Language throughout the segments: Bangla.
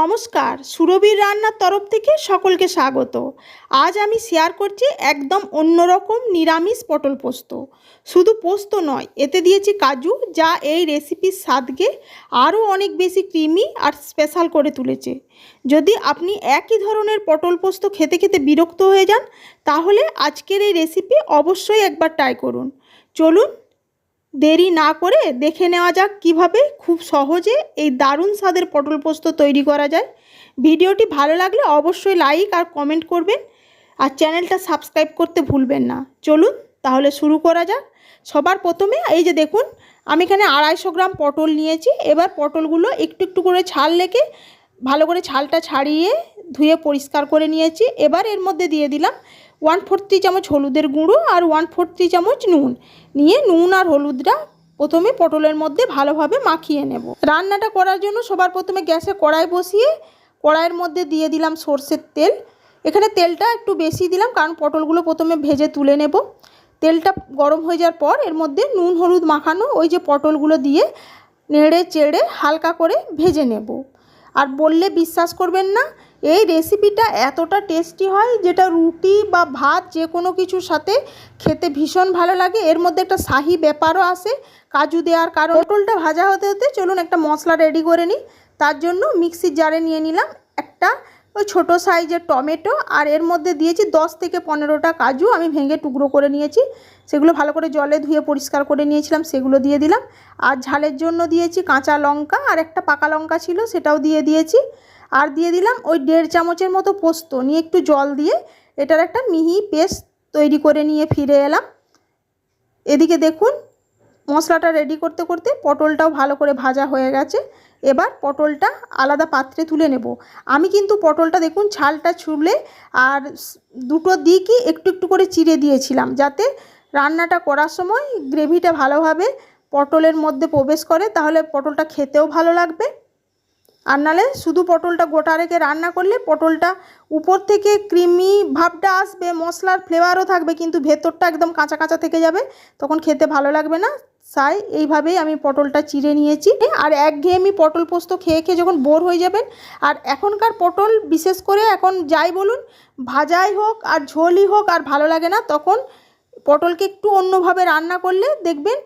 নমস্কার, সুরভির রান্নার তরফ থেকে সকলকে স্বাগত। আজ আমি শেয়ার করছি একদম অন্যরকম নিরামিষ পটল পোস্ত। শুধু পোস্ত নয়, এতে দিয়েছি কাজু, যা এই রেসিপির স্বাদকে আরও অনেক বেশি ক্রিমি আর স্পেশাল করে তুলেছে। যদি আপনি একই ধরনের পটল পোস্ত খেতে খেতে বিরক্ত হয়ে যান, তাহলে আজকের এই রেসিপি অবশ্যই একবার ট্রাই করুন। চলুন দেরি না করে দেখে নেওয়া যাক কিভাবে খুব সহজে এই দারুণ স্বাদের পটল পোস্ত তৈরি করা যায়। ভিডিওটি ভালো লাগলে অবশ্যই লাইক আর কমেন্ট করবেন, আর চ্যানেলটা সাবস্ক্রাইব করতে ভুলবেন না। চলুন তাহলে শুরু করা যাক। সবার প্রথমে এই যে দেখুন, আমি এখানে 250 গ্রাম পটল নিয়েছি। এবার পটলগুলো একটু একটু করে ছাল রেখে ভালো করে ছালটা ছাড়িয়ে ধুয়ে পরিষ্কার করে নিয়েছি। এবার এর মধ্যে দিয়ে দিলাম 1/4 চামচ হলুদের গুঁড়ো আর 1/4 চামচ নুন। নিয়ে নুন আর হলুদটা প্রথমে পটলের মধ্যে ভালোভাবে মাখিয়ে নেব। রান্নাটা করার জন্য সবার প্রথমে গ্যাসে কড়াই বসিয়ে কড়াইয়ের মধ্যে দিয়ে দিলাম সর্ষের তেল। এখানে তেলটা একটু বেশি দিলাম, কারণ পটলগুলো প্রথমে ভেজে তুলে নেব। তেলটা গরম হয়ে যাওয়ার পর এর মধ্যে নুন হলুদ মাখানো ওই যে পটলগুলো দিয়ে নেড়ে চেড়ে হালকা করে ভেজে নেব। আর বললে বিশ্বাস করবেন না, এই রেসিপিটা এতটা টেস্টি হয় যেটা রুটি বা ভাত যে কোনো কিছুর সাথে খেতে ভীষণ ভালো লাগে। এর মধ্যে একটা শাহি ব্যাপারও আসে কাজু দেওয়ার কারণ। পটলটা ভাজা হতে হতে চলুন একটা মশলা রেডি করে নিই। তার জন্য মিক্সির জারে নিয়ে নিলাম একটা ওই ছোটো সাইজের টমেটো, আর এর মধ্যে দিয়েছি 10 থেকে 15টা কাজু আমি ভেঙে টুকরো করে নিয়েছি। সেগুলো ভালো করে জলে ধুয়ে পরিষ্কার করে নিয়েছিলাম, সেগুলো দিয়ে দিলাম। আর ঝালের জন্য দিয়েছি কাঁচা লঙ্কা, আর একটা পাকা লঙ্কা ছিল সেটাও দিয়ে দিয়েছি। আর দিয়ে দিলাম ওই 1.5 চামচের মতো পোস্ত। নিয়ে একটু জল দিয়ে এটার একটা মিহি পেস্ট তৈরি করে নিয়ে ফিরে এলাম। এদিকে দেখুন মশলাটা রেডি করতে করতে পটলটাও ভালো করে ভাজা হয়ে গেছে। এবার পটলটা আলাদা পাত্রে তুলে নেব। আমি কিন্তু পটলটা দেখুন ছালটা ছুলে আর দুটো দিকই একটু একটু করে চিড়ে দিয়েছিলাম, যাতে রান্নাটা করার সময় গ্রেভিটা ভালোভাবে পটলের মধ্যে প্রবেশ করে, তাহলে পটলটা খেতেও ভালো লাগবে। আর নাহলে শুধু পটলটা গোটা রেখে রান্না করলে পটলটা উপর থেকে ক্রিমি ভাবটা আসবে, মশলার ফ্লেভারও থাকবে, কিন্তু ভেতরটা একদম কাঁচা কাঁচা থেকে যাবে, তখন খেতে ভালো লাগবে না। তাই এইভাবেই আমি পটলটা চিড়ে নিয়েছি। আর একঘেয়েমি পটল পোস্ত খেয়ে খেয়ে যখন বোর হয়ে যাবেন, আর এখনকার পটল বিশেষ করে এখন যাই বলুন ভাজাই হোক আর ঝোলই হোক আর ভালো লাগে না, তখন পটলকে একটু অন্যভাবে রান্না করলে দেখবেন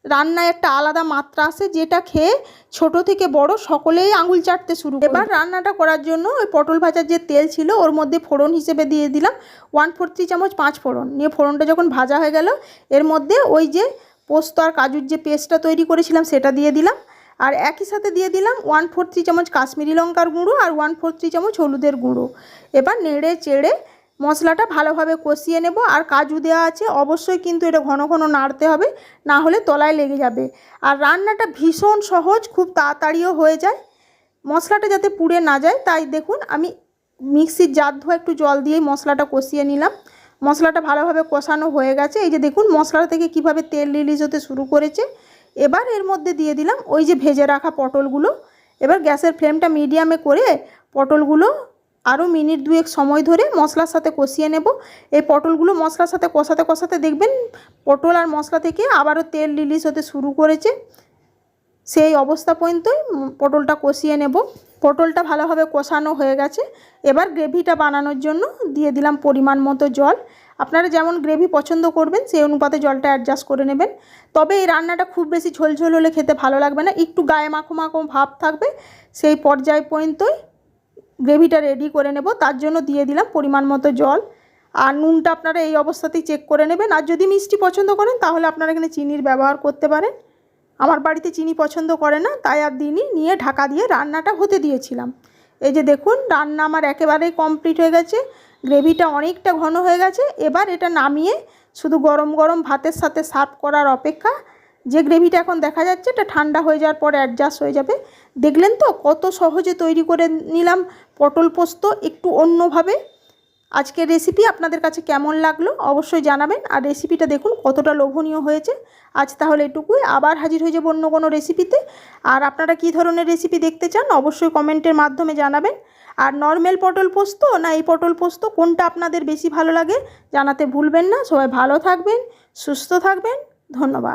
রান্নায় একটা আলাদা মাত্রা আসে, যেটা খেয়ে ছোট থেকে বড় সকলেই আঙুল চাটতে শুরু করে। এবার রান্নাটা করার জন্য ওই পটল ভাজার যে তেল ছিল ওর মধ্যে ফোড়ন হিসেবে দিয়ে দিলাম 1/4 চামচ 5 ফোড়ন। নিয়ে ফোড়নটা যখন ভাজা হয়ে গেল, এর মধ্যে ওই যে পোস্ত আর কাজুর যে পেস্টটা তৈরি করেছিলাম সেটা দিয়ে দিলাম। আর একই সাথে দিয়ে দিলাম 1/4 চামচ কাশ্মীরি লঙ্কার গুঁড়ো আর 1/4 চামচ হলুদের গুঁড়ো। এবার নেড়ে চেড়ে মশলাটা ভালোভাবে কষিয়ে নেব। আর কাজু দেওয়া আছে, অবশ্যই কিন্তু এটা ঘন ঘন নাড়তে হবে, না হলে তলায় লেগে যাবে। আর রান্নাটা ভীষণ সহজ, খুব তাড়াতাড়িও হয়ে যায়। মশলাটা যাতে পুড়ে না যায় তাই দেখুন আমি মিক্সির জার ধোয়া একটু জল দিয়েই মশলাটা কষিয়ে নিলাম। মশলাটা ভালোভাবে কষানো হয়ে গেছে। এই যে দেখুন মশলা থেকে কিভাবে তেল রিলিজ হতে শুরু করেছে। এবার এর মধ্যে দিয়ে দিলাম ওই যে ভেজে রাখা পটলগুলো। এবার গ্যাসের ফ্লেমটা মিডিয়ামে করে পটলগুলো আরও মিনিট 2 সময় ধরে মশলার সাথে কষিয়ে নেব। এই পটলগুলো মশলার সাথে কষাতে কষাতে দেখবেন পটল আর মশলা থেকে আবারও তেল রিলিজ হতে শুরু করেছে। সেই অবস্থা পর্যন্তই পটলটা কষিয়ে নেব। পটলটা ভালোভাবে কষানো হয়ে গেছে। এবার গ্রেভিটা বানানোর জন্য দিয়ে দিলাম পরিমাণ মতো জল। আপনারা যেমন গ্রেভি পছন্দ করবেন সেই অনুপাতে জলটা অ্যাডজাস্ট করে নেবেন। তবে এই রান্নাটা খুব বেশি ঝোলঝোল হলে খেতে ভালো লাগবে না, একটু গায়ে মাখো মাখো ভাব থাকবে। সেই পর্যায় পর্যন্তই গ্রেভিটা রেডি করে নেব। তার জন্য দিয়ে দিলাম পরিমাণ মতো জল। আর নুনটা আপনারা এই অবস্থাতেই চেক করে নেবেন। আর যদি মিষ্টি পছন্দ করেন তাহলে আপনারা এখানে চিনির ব্যবহার করতে পারেন। আমার বাড়িতে চিনি পছন্দ করে না, তাই আর দিনই নিয়ে ঢাকা দিয়ে রান্নাটা হতে দিয়েছিলাম। এই যে দেখুন রান্না আমার একেবারেই কমপ্লিট হয়ে গেছে। গ্রেভিটা অনেকটা ঘন হয়ে গেছে। এবার এটা নামিয়ে শুধু গরম গরম ভাতের সাথে সার্ভ করার অপেক্ষা। যে গ্রেভিটা এখন দেখা যাচ্ছে এটা ঠান্ডা হয়ে যাওয়ার পরে অ্যাডজাস্ট হয়ে যাবে। দেখলেন তো কত সহজে তৈরি করে নিলাম পটল পোস্ত একটু অন্যভাবে। আজকের রেসিপি আপনাদের কাছে কেমন লাগলো অবশ্যই জানাবেন। আর রেসিপিটা দেখুন কতটা লোভনীয় হয়েছে। আজ তাহলে এটুকুই, আবার হাজির হয়ে যাব অন্য কোনো রেসিপিতে। আর আপনারা কী ধরনের রেসিপি দেখতে চান অবশ্যই কমেন্টের মাধ্যমে জানাবেন। আর নর্মাল পটল পোস্ত না এই পটল পোস্ত কোনটা আপনাদের বেশি ভালো লাগে জানাতে ভুলবেন না। সবাই ভালো থাকবেন, সুস্থ থাকবেন, ধন্যবাদ।